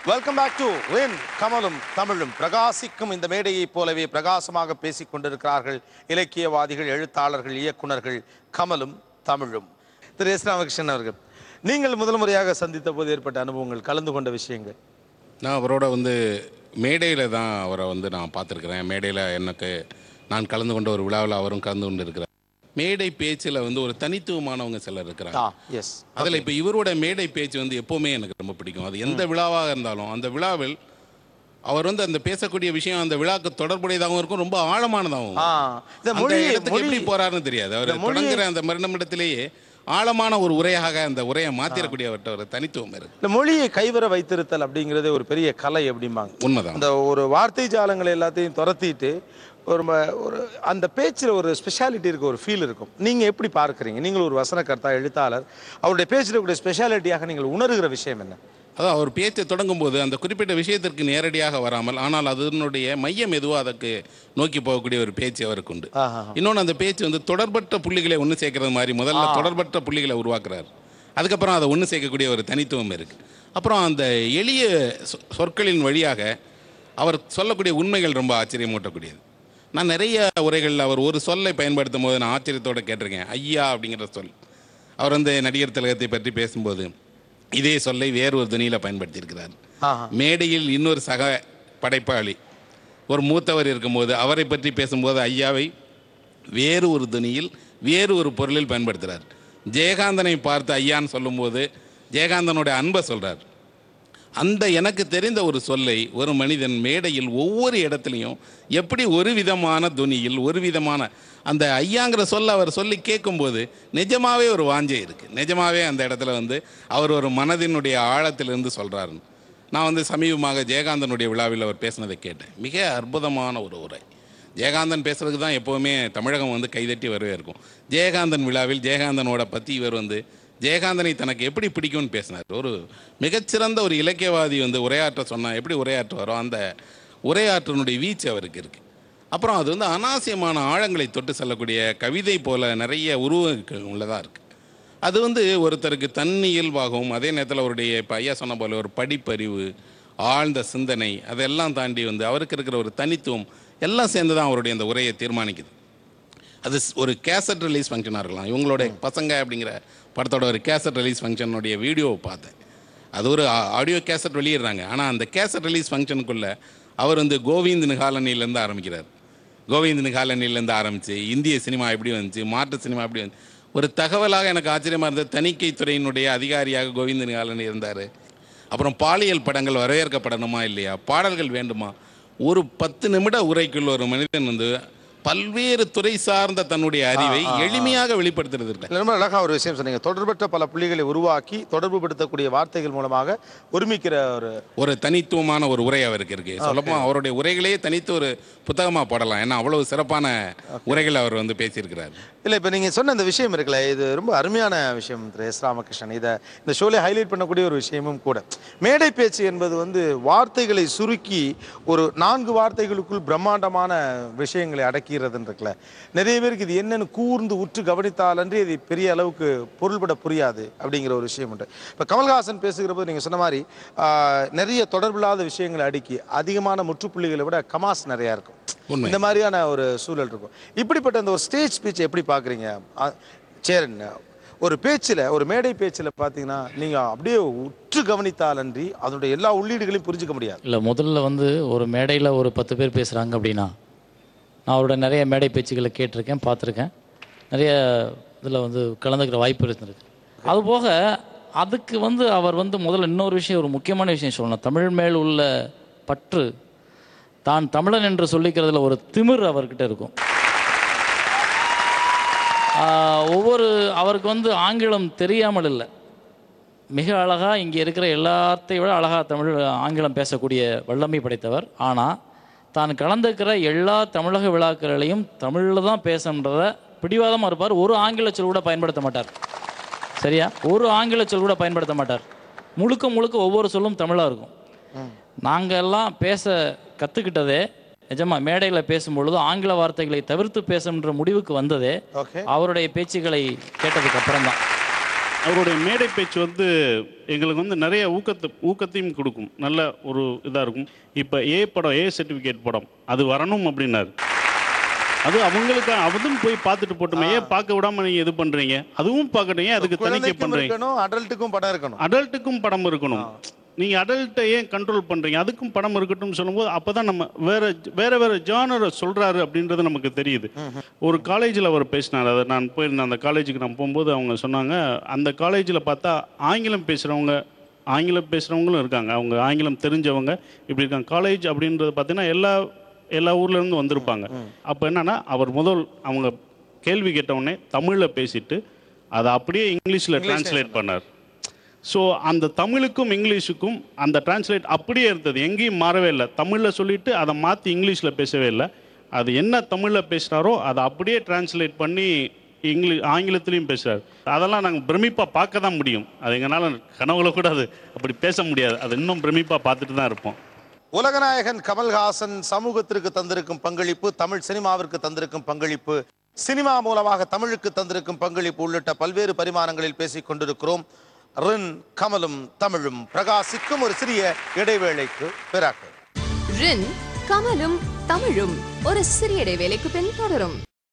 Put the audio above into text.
Welcome back to win கமலும் தமிழும். பிரகாசிக்கும் இந்த மேடையைப் போலவே பிரகாசமாக பேசிக் கொண்டிருக்கிறார்கள் இலக்கியவாதிகள், எழுத்தாளர்கள், இயக்குனர்கள் கமலும் தமிழும். திரு எஸ். ராமகிருஷ்ணன் அவர்கள், நீங்கள் முதல் முறையாக சந்தித்த போது ஏற்பட்ட அனுபவங்கள், கலந்து கொண்ட விஷயங்கள்? நான் அவரோட மேடையில் தான் அவரை நான் பார்த்துருக்குறேன். மேடையில் நான் கலந்து கொண்ட ஒரு விழாவில் அவரும் கலந்து கொண்டு இருக்கிறார். மேடை பேச்சில் ஒரு தனித்துவமானவங்க சிலர் இருக்கிறாங்க. அதில் இப்போ இவரோட மேடை பேச்சு எப்போவுமே எனக்கு ரொம்ப பிடிக்கும். அது எந்த விழாவாக இருந்தாலும் அந்த விழாவில் அவர் அந்த பேசக்கூடிய விஷயம் அந்த விழாவுக்கு தொடர்புடையதாகவும் இருக்கும், ரொம்ப ஆழமானதாகவும். அந்த இடத்துக்கு எப்படி போறாருன்னு தெரியாது. அவர் தொடங்குற அந்த மரணமிடத்திலேயே ஆழமான ஒரு உரையாக அந்த உரையை மாத்திரக்கூடிய ஒரு தனித்துவம் இருக்கு. இந்த மொழியை கைவர வைத்திருத்தல் அப்படிங்கிறது ஒரு பெரிய கலை அப்படிம்பாங்க. உண்மைதான். அந்த ஒரு வார்த்தை ஜாலங்களை எல்லாத்தையும் துரத்திட்டு ஒரு அந்த பேச்சில் ஒரு ஸ்பெஷாலிட்டி இருக்கு, ஒரு ஃபீல் இருக்கும். நீங்கள் எப்படி பார்க்குறீங்க? நீங்கள் ஒரு வசனகர்த்தா, எழுத்தாளர், அவருடைய பேச்சில் கூடிய ஸ்பெஷாலிட்டியாக நீங்கள் உணர்கிற விஷயம் என்ன? அதான் அவர் பேச்சை தொடங்கும் போது அந்த குறிப்பிட்ட விஷயத்திற்கு நேரடியாக வராமல், ஆனால் அதனுடைய மையம் எதுவோ அதற்கு நோக்கி போகக்கூடிய ஒரு பேச்சு அவருக்கு உண்டு. இன்னொன்று, அந்த பேச்சு தொடர்பற்ற புள்ளிகளை ஒன்று சேர்க்கறது மாதிரி முதல்ல தொடர்பற்ற புள்ளிகளை உருவாக்குறாரு. அதுக்கப்புறம் அதை ஒன்று சேர்க்கக்கூடிய ஒரு தனித்துவம் இருக்குது. அப்புறம் அந்த எளிய சொற்களின் வழியாக அவர் சொல்லக்கூடிய உண்மைகள் ரொம்ப ஆச்சரியமூட்டக்கூடியது. நான் நிறைய உரைகளில் அவர் ஒரு சொல்லை பயன்படுத்தும் போது நான் ஆச்சரியத்தோடு கேட்டிருக்கேன். ஐயா அப்படிங்கிற சொல். அவர் நடிகர் திலகத்தை பற்றி பேசும்போது இதே சொல்லை வேறு ஒரு துணியில் பயன்படுத்தியிருக்கிறார். மேடையில் இன்னொரு சக படைப்பாளி ஒரு மூத்தவர் இருக்கும்போது அவரை பற்றி பேசும்போது ஐயாவை வேறு ஒரு துணியில் வேறு ஒரு பொருளில் பயன்படுத்துகிறார். ஜெயகாந்தனை பார்த்து ஐயான்னு சொல்லும்போது ஜெயகாந்தனுடைய அன்பை சொல்கிறார். அந்த எனக்கு தெரிந்த ஒரு சொல்லை ஒரு மனிதன் மேடையில் ஒவ்வொரு இடத்துலையும் எப்படி ஒரு விதமான துணியில் ஒரு விதமான அந்த ஐயாங்கிற சொல்ல அவர் சொல்லி கேட்கும்போது நிஜமாகவே ஒரு வாஞ்சை இருக்குது. நிஜமாகவே அந்த இடத்துல அவர் ஒரு மனதினுடைய ஆழத்திலிருந்து சொல்கிறாருன்னு. நான் சமீபமாக ஜெயகாந்தனுடைய விழாவில் அவர் பேசினதை கேட்டேன். மிக அற்புதமான ஒரு உரை. ஜெயகாந்தன் பேசுறதுக்கு தான் எப்போவுமே தமிழகம் கைதட்டி வரவே இருக்கும். ஜெயகாந்தன் விழாவில் ஜெயகாந்தனோட பற்றி இவர் ஜெயகாந்தனை தனக்கு எப்படி பிடிக்கும்னு பேசினார். ஒரு மிகச்சிறந்த ஒரு இலக்கியவாதி உரையாற்ற சொன்னால் எப்படி உரையாற்றுவாரோ அந்த உரையாற்றினுடைய வீச்சு அவருக்கு இருக்குது. அப்புறம் அது அனாவசியமான ஆழங்களை தொட்டு செல்லக்கூடிய கவிதை போல நிறைய உருவங்கள் உள்ளதாக இருக்குது. அது ஒருத்தருக்கு தன்னியல்பாகவும் அதே நேரத்தில் அவருடைய இப்போ ஐயா சொன்ன போல ஒரு படிப்பறிவு, ஆழ்ந்த சிந்தனை, அதெல்லாம் தாண்டி அவருக்கு இருக்கிற ஒரு தனித்துவம் எல்லாம் சேர்ந்து தான் அவருடைய அந்த உரையை தீர்மானிக்குது. அது ஒரு கேசட் ரிலீஸ் ஃபங்க்ஷனாக இருக்கலாம். இவங்களோட பசங்க அப்படிங்கிற படத்தோட ஒரு கேசட் ரிலீஸ் ஃபங்க்ஷனுடைய வீடியோவை பார்த்தேன். அது ஒரு ஆடியோ கேசட் வெளியிடுறாங்க. ஆனால் அந்த கேசட் ரிலீஸ் ஃபங்க்ஷனுக்குள்ளே அவர் கோவிந்த் நிகாலனிலேருந்து ஆரம்பிக்கிறார். கோவிந்த் நிகாலனிலேருந்து ஆரம்பித்து இந்திய சினிமா எப்படி வந்துச்சு, மாற்று சினிமா எப்படி வந்துச்சு. ஒரு தகவலாக எனக்கு ஆச்சரியமாக இருந்தது. தணிக்கை துறையினுடைய அதிகாரியாக கோவிந்த் நிகாலனி இருந்தார். அப்புறம் பாலியல் படங்கள் வரவேற்கப்படணுமா இல்லையா, பாடல்கள் வேண்டுமா, ஒரு 10 நிமிட உரைக்குள்ள ஒரு மனிதன் பல்வேறு துறை சார்ந்த தன்னுடைய அறிவை எளிமையாக வெளிப்படுத்துறது. ரொம்ப அழகாக ஒரு விஷயம் சொன்னீங்க. தொடர்பற்ற பல புள்ளிகளை உருவாக்கி தொடர்புபடுத்தக்கூடிய வார்த்தைகள் மூலமாக ஒருமிக்கிற ஒரு தனித்துவமான ஒரு உரை அவருக்கு இருக்கு. சொல்லப்போனால் அவருடைய உரைகளே தனித்து ஒரு புத்தகமாக போடலாம். ஏன்னா அவ்வளவு சிறப்பான உரைகள் அவர் பேசியிருக்கிறார். இல்லை, இப்போ நீங்கள் சொன்ன இந்த விஷயம் இருக்குல்ல, இது ரொம்ப அருமையான விஷயம் திரு எஸ். ராமகிருஷ்ணன். இதை இந்த ஷோலே ஹைலைட் பண்ணக்கூடிய ஒரு விஷயமும் கூட. மேடை பேச்சு என்பது வார்த்தைகளை சுருக்கி ஒரு 4 வார்த்தைகளுக்குள் பிரம்மாண்டமான விஷயங்களை அடக்கிறதுன்னு நிறைய பேருக்கு இது என்னன்னு கூர்ந்து உற்று கவனித்தாலன்றி இது பெரிய அளவுக்கு பொருள்பட புரியாது அப்படிங்கிற ஒரு விஷயம் உண்டு. இப்போ கமல்ஹாசன் பேசுகிற போது நீங்கள் சொன்ன மாதிரி நிறைய தொடர்பில்லாத விஷயங்களை அடுக்கி அதிகமான முற்றுப்புள்ளிகளை விட கமாஸ் நிறையா இருக்கும். இந்த மாதிரியான ஒரு சூழல் இருக்கும். இப்படிப்பட்ட அந்த ஒரு ஸ்டேஜ் ஸ்பீச் எப்படி பார்க்குறீங்க? சேரன், ஒரு பேச்சில், ஒரு மேடை பேச்சில் பார்த்தீங்கன்னா நீங்கள் அப்படியே உற்று கவனித்தாலன்றி அதனுடைய எல்லா உள்ளீடுகளையும் புரிஞ்சிக்க முடியாது. இல்லை, முதல்ல ஒரு மேடையில் ஒரு 10 பேர் பேசுகிறாங்க அப்படின்னா நான் அவரோட நிறைய மேடை பேச்சுக்களை கேட்டிருக்கேன், பார்த்துருக்கேன். நிறைய இதில் கலந்துக்கிற வாய்ப்பு இருந்திருக்கு. அதுபோக அதுக்கு அவர் முதல்ல இன்னொரு விஷயம், ஒரு முக்கியமான விஷயம் சொல்லணும். தமிழ் மேல் உள்ள பற்று, தான் தமிழன் என்று சொல்லிக்கிறதுல ஒரு திமிர் அவர்கிட்ட இருக்கும். அவருக்கு ஆங்கிலம் தெரியாமல் இல்லை, மிக அழகாக இங்கே இருக்கிற எல்லாத்தையும் விட அழகாக ஆங்கிலம் பேசக்கூடிய வல்லமை படைத்தவர். ஆனால் தான் கலந்துக்கிற எல்லா தமிழக விழாக்களையும் தமிழில் தான் பேசன்றத பிடிவாதமாக இருப்பார். ஒரு ஆங்கில சொல் கூட பயன்படுத்த மாட்டார். சரியா? ஒரு ஆங்கில சொல் கூட பயன்படுத்த மாட்டார். முழுக்க ஒவ்வொரு சொல்லும் தமிழாக இருக்கும். நாங்கள் எல்லாம் பேச கற்றுக்கிட்டதே நிஜமாக மேடையில் பேசும்பொழுது ஆங்கில வார்த்தைகளை தவிர்த்து பேசுகின்ற முடிவுக்கு வந்ததே அவருடைய பேச்சுக்களை கேட்டதுக்கு அப்புறம் தான். அவருடைய மேடை பேச்சு வந்து எங்களுக்கு வந்து நிறைய ஊக்கத்தையும் கொடுக்கும். நல்ல ஒரு இதாக இருக்கும். இப்போ படம் ஏ சர்டிஃபிகேட் படம் அது வரணும் அப்படின்னாரு. அது அவங்களுக்கு அதுவும் போய் பார்த்துட்டு போட்டுமே, ஏன் பார்க்க விடாம நீங்க இது பண்றீங்க? அதுவும் பார்க்கட்டும், ஏன் அதுக்கு தணிக்கை பண்றீங்க? அடல்ட்டுக்கும் படம் இருக்கணும், அடல்ட்டுக்கும் படம் இருக்கணும். நீங்க அடல்ட்டை ஏன் கண்ட்ரோல் பண்றீங்க? அதுக்கும் படம் இருக்கட்டும் சொல்லும்போது அப்பதான் நம்ம வேற ஜானரை சொல்றாரு அப்படின்றது நமக்கு தெரியுது. ஒரு காலேஜில் அவர் பேசினார். அதை நான் போயிருந்தேன். அந்த காலேஜுக்கு நான் போகும்போது அவங்க சொன்னாங்க, அந்த காலேஜில் பார்த்தா ஆங்கிலம் பேசுகிறவங்களும் இருக்காங்க. அவங்க ஆங்கிலம் தெரிஞ்சவங்க இப்படி இருக்காங்க. காலேஜ் அப்படின்றது பார்த்தீங்கன்னா எல்லா ஊர்லேருந்து வந்திருப்பாங்க. அப்போ என்னன்னா அவர் அவங்க கேள்வி கேட்டவுடனே தமிழில் பேசிட்டு அதை அப்படியே இங்கிலீஷில் டிரான்ஸ்லேட் பண்ணார். ஸோ அந்த தமிழுக்கும் இங்கிலீஷுக்கும் அந்த டிரான்ஸ்லேட் அப்படியே இருந்தது, எங்கேயும் மாறவே இல்லை. தமிழில் சொல்லிட்டு அதை மாற்றி இங்கிலீஷில் பேசவே இல்லை. அது என்ன தமிழில் பேசுகிறாரோ அதை அப்படியே டிரான்ஸ்லேட் பண்ணி ஆங்கிலத்திலையும் பேசுகிறார். அதெல்லாம் நாங்கள் பிரமிப்பாக பார்க்க தான் முடியும். அது எங்களால் கனவுல கூட அது அப்படி பேச முடியாது. அது இன்னும் பிரமிப்பாக பார்த்துட்டு தான் இருப்போம். உலகநாயகன் கமல்ஹாசன் சமூகத்திற்கு தந்திருக்கும் பங்களிப்பு, தமிழ் சினிமாவிற்கு தந்திருக்கும் பங்களிப்பு, சினிமா மூலமாக தமிழுக்கு தந்திருக்கும் பங்களிப்பு உள்ளிட்ட பல்வேறு பரிமாணங்களில் பேசிக் கொண்டிருக்கிறோம். ரின், கமலும் தமிழும் பிரகாசிக்கும் ஒரு சிறிய இடைவேளைக்கு பிறகு. ரின், கமலும் தமிழும் ஒரு சிறிய இடைவேளைக்கு பின் தொடரும்.